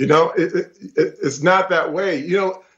It's not that way.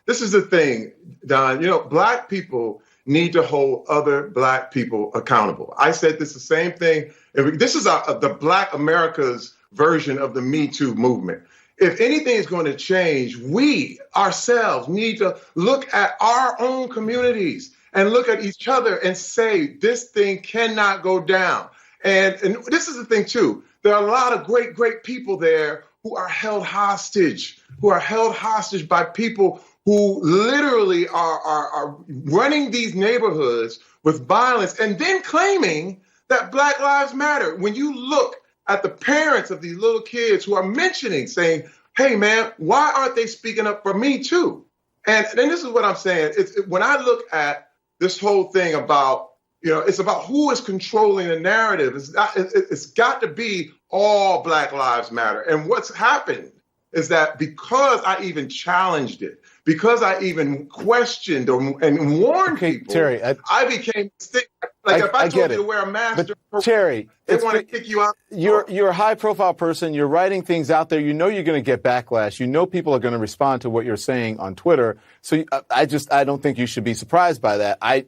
This is the thing, Don. Black people need to hold other Black people accountable. I said this the same thing. This is the Black America's version of the Me Too movement. If anything is going to change, we ourselves need to look at our own communities and look at each other and say, this thing cannot go down. And this is the thing, too. There are a lot of great, great people there who are held hostage by people who literally are running these neighborhoods with violence and then claiming that Black Lives Matter. When you look at the parents of these little kids who are saying, hey, man, why aren't they speaking up for me, too? And then this is what I'm saying. When I look at this whole thing about, it's about who is controlling the narrative. It's got to be all Black Lives Matter. And what's happened is that because I even challenged it, because I even questioned and warned people, Terry, I became sick. Like if I told you to wear a mask, Terry, they want to kick you out. You're a high-profile person. You're writing things out there. You're going to get backlash. People are going to respond to what you're saying on Twitter. So I don't think you should be surprised by that. I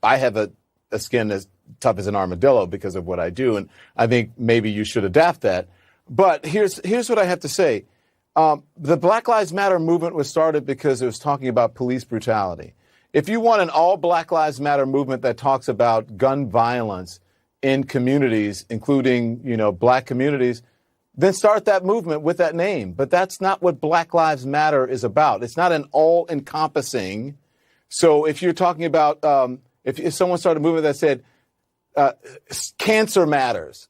have a skin as tough as an armadillo because of what I do, and I think maybe you should adapt that. But here's what I have to say. The Black Lives Matter movement was started because it was talking about police brutality. If you want an all Black Lives Matter movement that talks about gun violence in communities, including, Black communities, then start that movement with that name. But that's not what Black Lives Matter is about. It's not an all-encompassing. So if you're talking about, if someone started a movement that said cancer matters,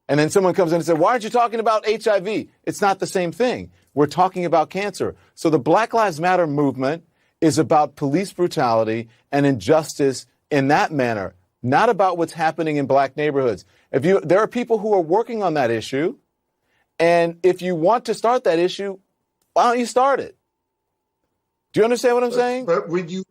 and then someone comes in and says, why aren't you talking about HIV? It's not the same thing. We're talking about cancer. So the Black Lives Matter movement is about police brutality and injustice in that manner, not about what's happening in Black neighborhoods. There are people who are working on that issue, and if you want to start that issue, why don't you start it? Do you understand what I'm saying? But when you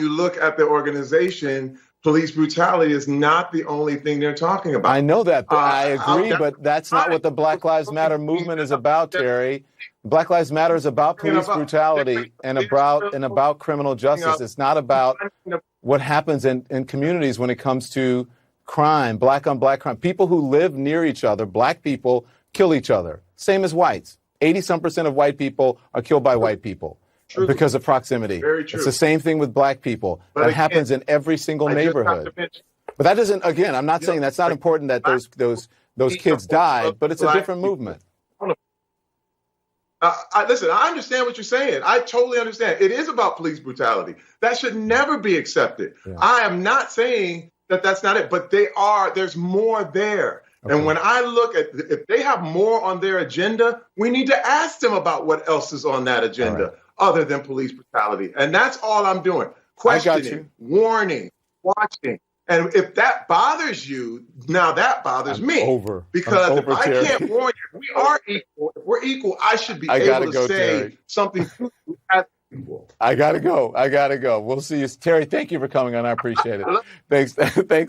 look at the organization, police brutality is not the only thing they're talking about. I know that, but I agree, but that's not what the Black Lives Matter movement is about, Terry. Black Lives Matter is about police brutality and about criminal justice. It's not about what happens in communities when it comes to crime, Black on Black crime. People who live near each other, Black people, kill each other. Same as whites. 80-some% of white people are killed by white people. True. Because of proximity. Very true. It's the same thing with Black people. That happens in every single neighborhood. But that doesn't, again, I'm not saying that's not important that those kids died, but it's a different movement. Listen, I understand what you're saying. I totally understand. It is about police brutality. That should never be accepted. Yeah. I am not saying that that's not it, but there's more there. Okay. And when I look at, if they have more on their agenda, we need to ask them about what else is on that agenda. Other than police brutality. And that's all I'm doing. Questioning, warning, watching. And if that bothers you, now that bothers me. Because if I can't warn you, we are equal. If we're equal, I should be able to say something as equal. I gotta go. We'll see you. Terry, thank you for coming on. I appreciate it. Thanks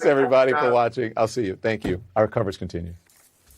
everybody for watching. I'll see you. Thank you. Our coverage continues.